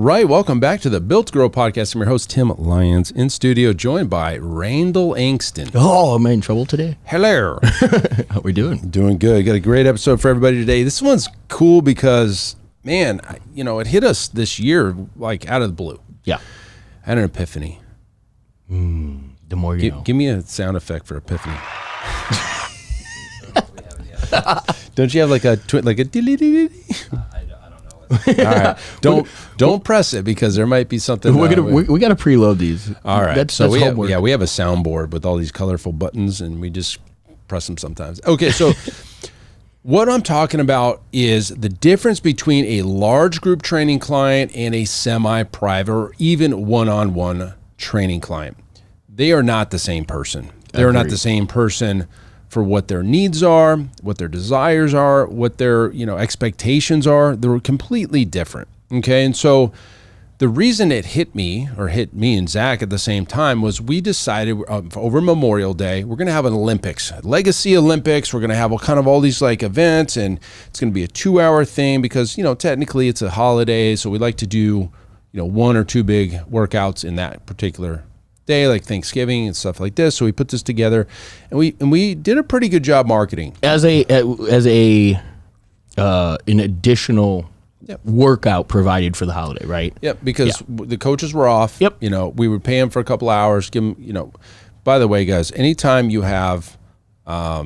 right, welcome back to the Built to Grow podcast. I'm your host, Tim Lyons, in studio, joined by Randall Angston. Oh, am I in trouble today? Hello. How we doing? Doing good. Got a great episode for everybody today. This one's cool because, man, it hit us this year like out of the blue. Yeah. I had an epiphany. The more you know. Give me a sound effect for epiphany. Don't you have like a dilly? All right, don't press it because there might be something. We got to preload these. All right, that's so we homework. have a soundboard with all these colorful buttons, and we just press them sometimes. Okay, so what I'm talking about is the difference between a large group training client and a semi-private or even one-on-one training client. They are not the same person. They're not the same person for what their needs are, what their desires are, what their expectations are. They're completely different. Okay, and so the reason it hit me and Zach at the same time was we decided over Memorial Day we're going to have an Olympics, Legacy Olympics. We're going to have all these like events, and it's going to be a 2-hour thing because technically it's a holiday, so we like to do one or two big workouts in that particular day, like Thanksgiving and stuff like this. So we put this together, and we did a pretty good job marketing as an additional workout provided for the holiday, right? Yep, because the coaches were off. Yep. We would pay them for a couple hours, give them, by the way, guys, anytime you have, at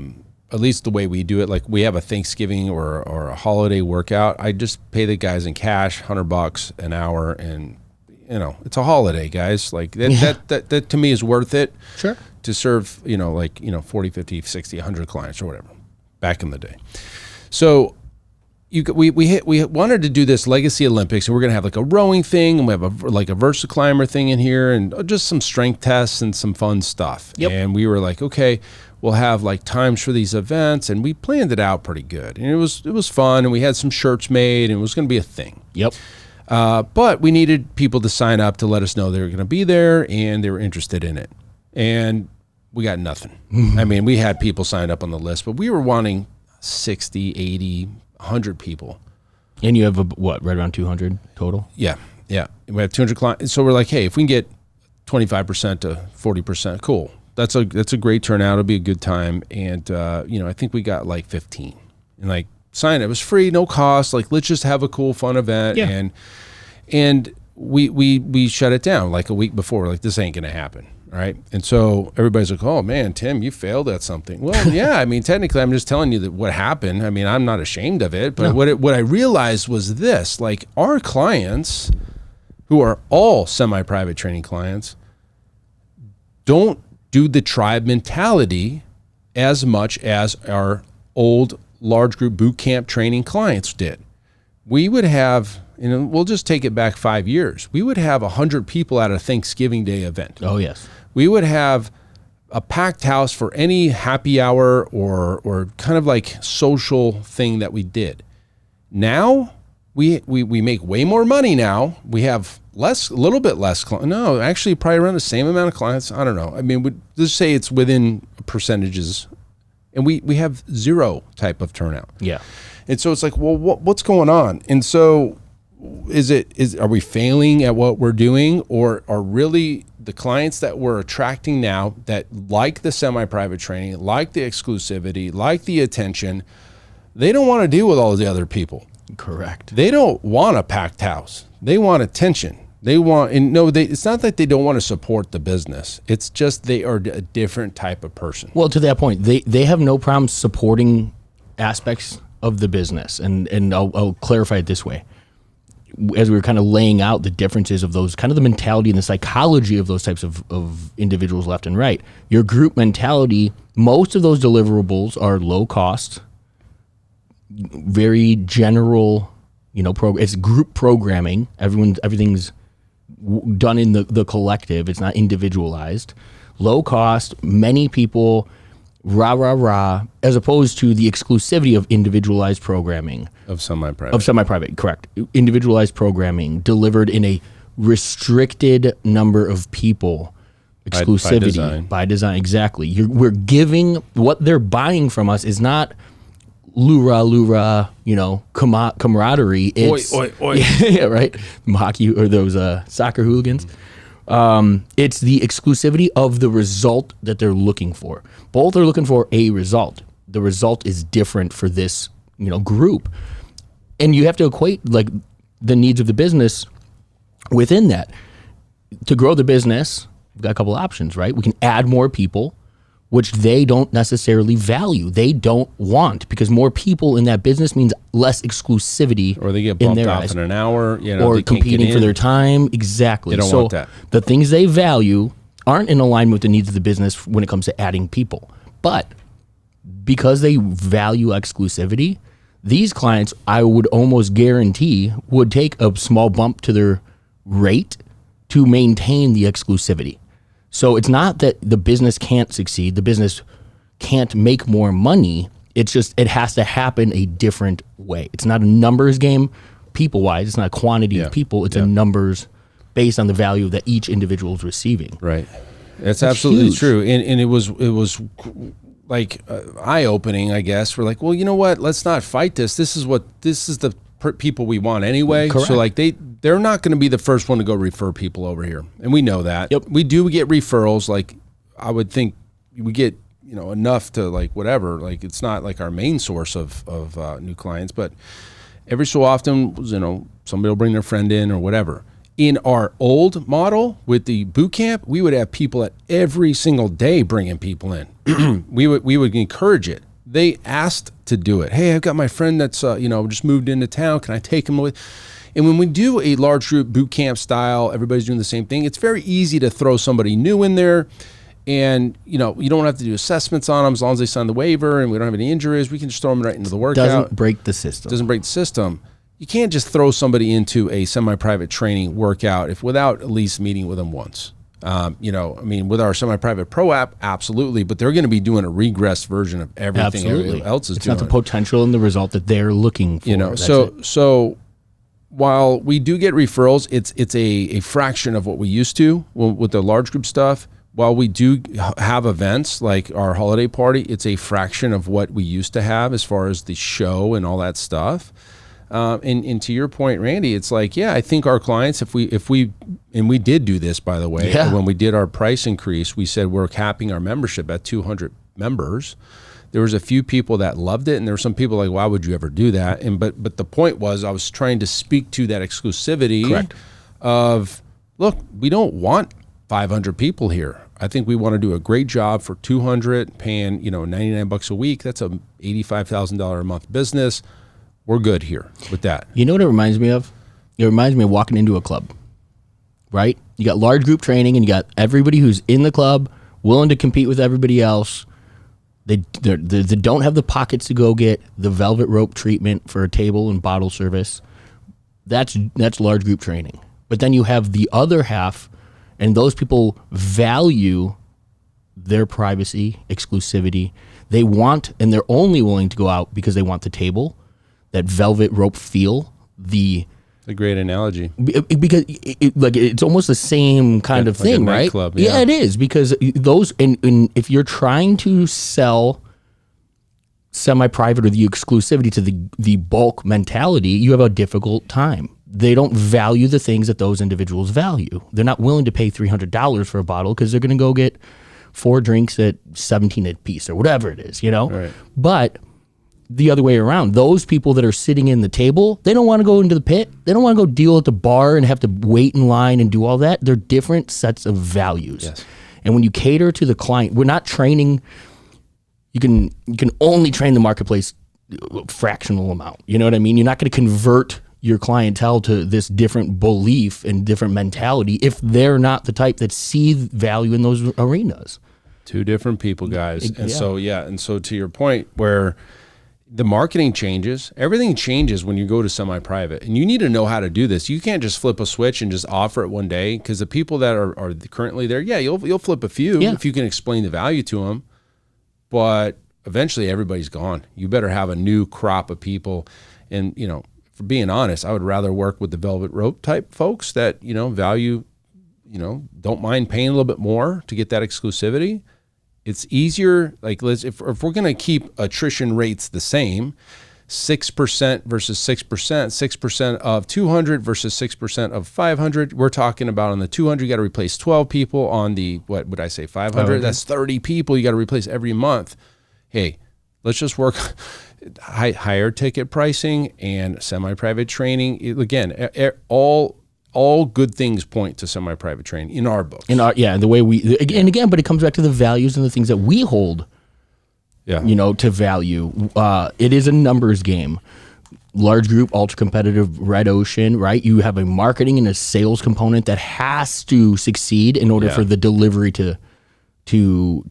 least the way we do it, like we have a Thanksgiving or a holiday workout, I just pay the guys in cash, $100 an hour, and it's a holiday, guys. Like that to me is worth it. Sure. To serve, 40, 50, 60, 100 clients or whatever back in the day. So we wanted to do this Legacy Olympics, and we're going to have like a rowing thing, and we have a VersaClimber thing in here, and just some strength tests and some fun stuff. Yep. And we were like, okay, we'll have like times for these events, and we planned it out pretty good. And it was fun, and we had some shirts made, and it was going to be a thing. Yep. But we needed people to sign up to let us know they were going to be there and they were interested in it. And we got nothing. I mean, we had people signed up on the list, but we were wanting 60, 80, 100 people. And you have right around 200 total? Yeah. We have 200 clients. So we're like, hey, if we can get 25% to 40%, cool. That's a great turnout. It'll be a good time. And, I think we got like 15. And like, sign it. It was free, no cost. Like, let's just have a cool, fun event. Yeah. And we shut it down like a week before. Like, this ain't gonna happen, right? And so everybody's like, "Oh man, Tim, you failed at something." Well, yeah. I mean, technically, I'm just telling you that what happened. I mean, I'm not ashamed of it. But what I realized was this: like, our clients, who are all semi-private training clients, don't do the tribe mentality as much as our old large group boot camp training clients did. We would have, we'll just take it back 5 years. We would have 100 people at a Thanksgiving Day event. Oh, yes. We would have a packed house for any happy hour or kind of like social thing that we did. Now, we make way more money now. We have a little bit less. No, actually probably around the same amount of clients. I don't know. I mean, let's say it's within percentages. And we have zero type of turnout. Yeah. And so it's like, well, what's going on? And so are we failing at what we're doing, or are really the clients that we're attracting now that like the semi-private training, like the exclusivity, like the attention, they don't want to deal with all the other people. Correct. They don't want a packed house. They want attention. It's not that they don't want to support the business. It's just they are a different type of person. Well, to that point, they have no problem supporting aspects of the business. And I'll clarify it this way. As we were kind of laying out the differences of those, kind of the mentality and the psychology of those types of individuals left and right. Your group mentality, most of those deliverables are low cost, very general, it's group programming. Everything's done in the collective. It's not individualized. Low cost, many people, rah, as opposed to the exclusivity of individualized programming. Of semi-private. Correct. Individualized programming delivered in a restricted number of people. Exclusivity. By design, exactly. We're giving, what they're buying from us is not lura, camaraderie. It's, oi, oi. yeah, right. Hockey or those soccer hooligans. It's the exclusivity of the result that they're looking for. Both are looking for a result. The result is different for this, group. And you have to equate like the needs of the business within that. To grow the business, we've got a couple of options, right? We can add more people, which they don't necessarily value. They don't want, because more people in that business means less exclusivity. Or they get bumped off in an hour, or competing for their time. Exactly. They don't want that. The things they value aren't in alignment with the needs of the business when it comes to adding people. But because they value exclusivity, these clients, I would almost guarantee, would take a small bump to their rate to maintain the exclusivity. So it's not that the business can't succeed, the business can't make more money. It's just it has to happen a different way. It's not a numbers game, people-wise. It's not a quantity of people. It's a numbers based on the value that each individual is receiving. Right. That's absolutely huge. True. And it was like eye-opening, I guess. We're like, well, you know what? Let's not fight this. This is the people we want anyway. Correct. So like they're not going to be the first one to go refer people over here, and we know that. Yep. We do get referrals. Like I would think we get enough to like whatever. Like it's not like our main source of new clients, but every so often somebody will bring their friend in or whatever. In our old model with the boot camp, we would have people at every single day bringing people in. we would encourage it. They asked to do it. Hey, I've got my friend that's just moved into town. Can I take him with? And when we do a large group boot camp style, everybody's doing the same thing. It's very easy to throw somebody new in there, and you don't have to do assessments on them as long as they sign the waiver and we don't have any injuries. We can just throw them right into the workout. Doesn't break the system. You can't just throw somebody into a semi-private training workout without at least meeting with them once. With our semi-private pro app, absolutely, but they're going to be doing a regressed version of everything everybody else is doing. It's not the potential and the result that they're looking for. So while we do get referrals, it's a fraction of what we used to with the large group stuff. While we do have events like our holiday party, it's a fraction of what we used to have as far as the show and all that stuff. And to your point, Randy, it's like, I think our clients, if we and we did do this, by the way, when we did our price increase, we said we're capping our membership at 200 members. There was a few people that loved it, and there were some people like, why would you ever do that? And but the point was, I was trying to speak to that exclusivity. Correct. Of, look, we don't want 500 people here. I think we want to do a great job for 200, paying $99 a week. That's a $85,000 a month business. We're good here with that. You know what it reminds me of? It reminds me of walking into a club, right? You got large group training, and you got everybody who's in the club willing to compete with everybody else. They don't have the pockets to go get the velvet rope treatment for a table and bottle service. That's large group training. But then you have the other half, and those people value their privacy, exclusivity. They want, and they're only willing to go out because they want the table, that velvet rope feel. A great analogy. Because it's almost the same kind of thing, like a right? Nightclub, yeah, it is, because those, and if you're trying to sell semi-private or the exclusivity to the bulk mentality, you have a difficult time. They don't value the things that those individuals value. They're not willing to pay $300 for a bottle because they're going to go get 4 drinks at $17 a piece or whatever it is, Right. But the other way around, those people that are sitting in the table, they don't want to go into the pit. They don't want to go deal at the bar and have to wait in line and do all that. They're different sets of values. Yes. And when you cater to the client, we're not training. You can only train the marketplace a fractional amount. You know what I mean? You're not going to convert your clientele to this different belief and different mentality if they're not the type that see value in those arenas. Two different people, guys. And so to your point, where the marketing changes, everything changes when you go to semi-private, and you need to know how to do this. You can't just flip a switch and just offer it one day, because the people that are currently there, you'll flip a few if you can explain the value to them, but eventually everybody's gone. You better have a new crop of people. And, for being honest, I would rather work with the velvet rope type folks that, value, don't mind paying a little bit more to get that exclusivity, It's easier, like if we're going to keep attrition rates the same, 6% versus 6%, 6% of 200 versus 6% of 500. We're talking about on the 200, you got to replace 12 people. On the, what would I say, 500? That's 30 people you got to replace every month. Hey, let's just work higher ticket pricing and semi-private training. Again, all good things point to semi-private training in our books. The way we, and again, but it comes back to the values and the things that we hold. Yeah. To value. It is a numbers game. Large group, ultra competitive, red ocean, right? You have a marketing and a sales component that has to succeed in order for the delivery to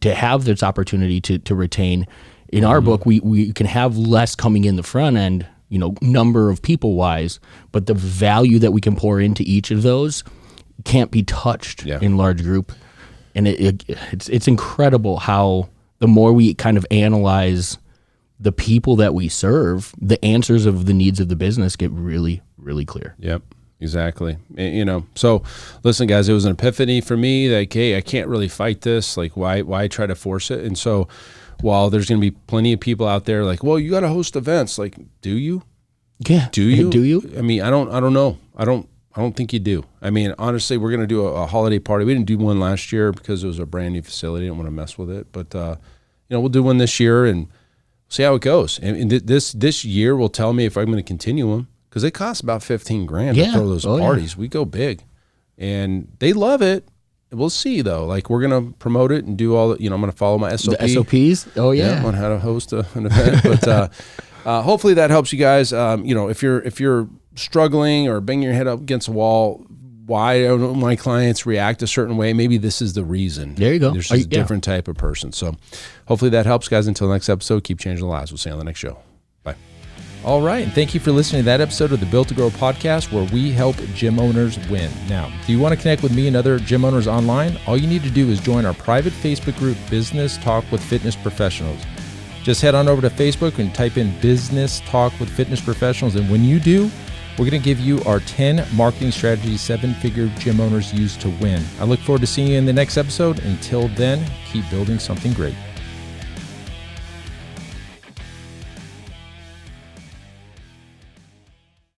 have this opportunity to retain. In our book, we can have less coming in the front end, number of people wise, but the value that we can pour into each of those can't be touched in large group. And it's incredible how the more we kind of analyze the people that we serve, the answers of the needs of the business get really, really clear. Yep, exactly. So listen, guys, it was an epiphany for me. Like, hey, I can't really fight this. Like, why try to force it? And so while there's going to be plenty of people out there like, well, you got to host events. Like, do you? Yeah. Do you? Do you? I mean, I don't know. I don't think you do. I mean, honestly, we're going to do a holiday party. We didn't do one last year because it was a brand new facility. I didn't want to mess with it. But, we'll do one this year and see how it goes. And this year will tell me if I'm going to continue them, because they cost about $15,000 to throw those parties. We go big. And they love it. We'll see, though. Like, we're going to promote it and do all the, I'm going to follow my SOP. The SOPs? Oh, yeah. On how to host an event. But hopefully that helps you guys. If you're struggling or banging your head up against a wall, why don't my clients react a certain way? Maybe this is the reason. There you go. There's just a different type of person. So hopefully that helps, guys. Until next episode, keep changing lives. We'll see you on the next show. Bye. All right. And thank you for listening to that episode of the Built to Grow podcast, where we help gym owners win. Now, do you want to connect with me and other gym owners online? All you need to do is join our private Facebook group, Business Talk with Fitness Professionals. Just head on over to Facebook and type in Business Talk with Fitness Professionals. And when you do, we're going to give you our 10 marketing strategies 7-figure gym owners use to win. I look forward to seeing you in the next episode. Until then, keep building something great.